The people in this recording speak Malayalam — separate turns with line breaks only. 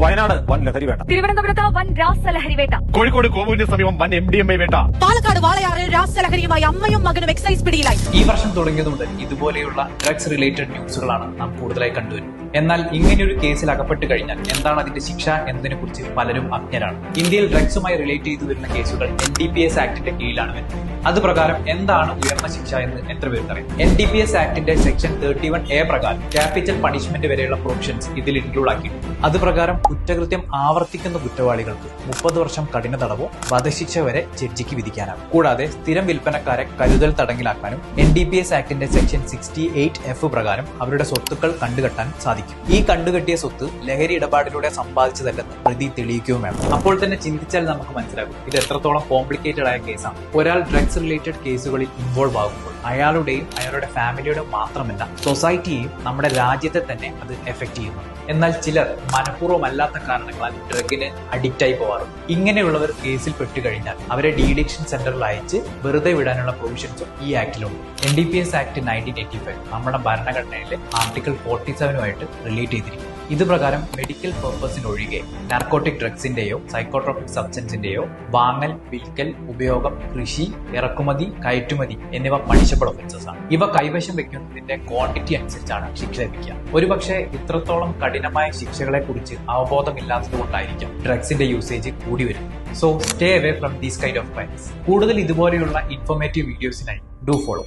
വയനാട് വൻ ലഹരി വേട്ട.
തിരുവനന്തപുരത്ത് വൻ രാസലഹരി വേട്ട.
കോഴിക്കോട് കോവൂരിന് സമീപം വൻ MDMA വേട്ട.
പാലക്കാട് വാളയാറിൽ രാസലഹരിയുമായി അമ്മയും മകനും എക്സൈസ് പിടിയിലായി.
ഈ വർഷം തുടങ്ങിയത് മുതൽ ഇതുപോലെയുള്ള ഡ്രഗ്സ് റിലേറ്റഡ് ന്യൂസുകളാണ് നാം കൂടുതലായി കണ്ടുവരുന്നത്. എന്നാൽ ഇങ്ങനെയൊരു കേസിൽ അകപ്പെട്ട് കഴിഞ്ഞാൽ എന്താണ് അതിന്റെ ശിക്ഷ എന്നതിനെ കുറിച്ച് പലരും അജ്ഞരാണ്. ഇന്ത്യയിൽ ഡ്രഗ്സുമായി റിലേറ്റ് ചെയ്തു വരുന്ന കേസുകൾ NDPS ആക്ടിന്റെ കീഴിലാണ് വരുന്നത്. അതുപ്രകാരം എന്താണ് ഉയർന്ന ശിക്ഷ എന്ന് എത്ര പേർക്കറിയാം? NDPS ആക്ടിന്റെ സെക്ഷൻ 31A പ്രകാരം ക്യാപിറ്റൽ പണിഷ്മെന്റ് വരെയുള്ള പ്രൊവിഷൻസ് ഇതിൽ ഇൻക്ലൂഡ് ആക്കിയിട്ടുണ്ട്. അതുപ്രകാരം കുറ്റകൃത്യം ആവർത്തിക്കുന്ന കുറ്റവാളികൾക്ക് 30 വർഷം കഠിന തടവോ വധശിക്ഷ വരെ ജഡ്ജിക്ക് വിധിക്കാനാകും. കൂടാതെ സ്ഥിരം വിൽപ്പനക്കാരെ കരുതൽ തടങ്കിലാക്കാനും NDPS ആക്ടിന്റെ സെക്ഷൻ 68F പ്രകാരം അവരുടെ സ്വത്തുക്കൾ കണ്ടുകെട്ടാനും സാധിക്കും. ഈ കണ്ടുകെട്ടിയ സ്വത്ത് ലഹരി ഇടപാടിലൂടെ സമ്പാദിച്ചതല്ലെന്ന് പ്രതി തെളിയിക്കുകയും വേണം. അപ്പോൾ തന്നെ ചിന്തിച്ചാൽ നമുക്ക് മനസ്സിലാകും ഇത് എത്രത്തോളം കോംപ്ലിക്കേറ്റഡ് ആയ കേസാണ്. ഒരാൾ ഡ്രഗ്സ് റിലേറ്റഡ് കേസുകളിൽ ഇൻവോൾവ് ആകുമ്പോൾ അയാളുടെയും അയാളുടെ ഫാമിലിയുടെയും മാത്രമല്ല സൊസൈറ്റിയെയും നമ്മുടെ രാജ്യത്തെ തന്നെ അത് എഫക്ട് ചെയ്യുന്നു. എന്നാൽ ചിലർ മനഃപൂർവ്വമല്ലാത്ത കാരണങ്ങളാൽ ഡ്രഗിന് അഡിക്റ്റ് ആയി പോകാറുണ്ട്. ഇങ്ങനെയുള്ളവർ കേസിൽ പെട്ടുകഴിഞ്ഞാൽ അവരെ ഡീഡിക്ഷൻ സെന്ററിൽ അയച്ച് വെറുതെ വിടാനുള്ള പ്രൊവിഷൻസും ഈ ആക്ടിലുണ്ട്. NDPS ആക്ട് 1985 നമ്മുടെ ഭരണഘടനയിലെ ആർട്ടിക്കിൾ 47 റിലേറ്റ് ചെയ്തിരിക്കും. ഇത് പ്രകാരം മെഡിക്കൽ പർപ്പസിനൊഴികെ നാർക്കോട്ടിക് ഡ്രഗ്സിന്റെയോ സൈക്കോട്രോപിക് സബ്സ്റ്റൻസിന്റെയോ വാങ്ങൽ, വിൽക്കൽ, ഉപയോഗം, കൃഷി, ഇറക്കുമതി, കയറ്റുമതി എന്നിവ പണിഷബിൾ ഒഫൻസസ് ആണ്. ഇവ കൈവശം വെക്കുന്നതിന്റെ ക്വാണ്ടിറ്റി അനുസരിച്ചാണ് ശിക്ഷ ലഭിക്കുക. ഒരുപക്ഷെ ഇത്രത്തോളം കഠിനമായ ശിക്ഷകളെ കുറിച്ച് അവബോധമില്ലാത്തത് കൊണ്ടായിരിക്കും ഡ്രഗ്സിന്റെ യൂസേജ് കൂടി വരുന്നത്. So stay away from these kind of crimes. കൂടുതൽ ഇതുപോലെയുള്ള ഇൻഫോർമേറ്റീവ് വീഡിയോസിനായി ഡു ഫോളോ.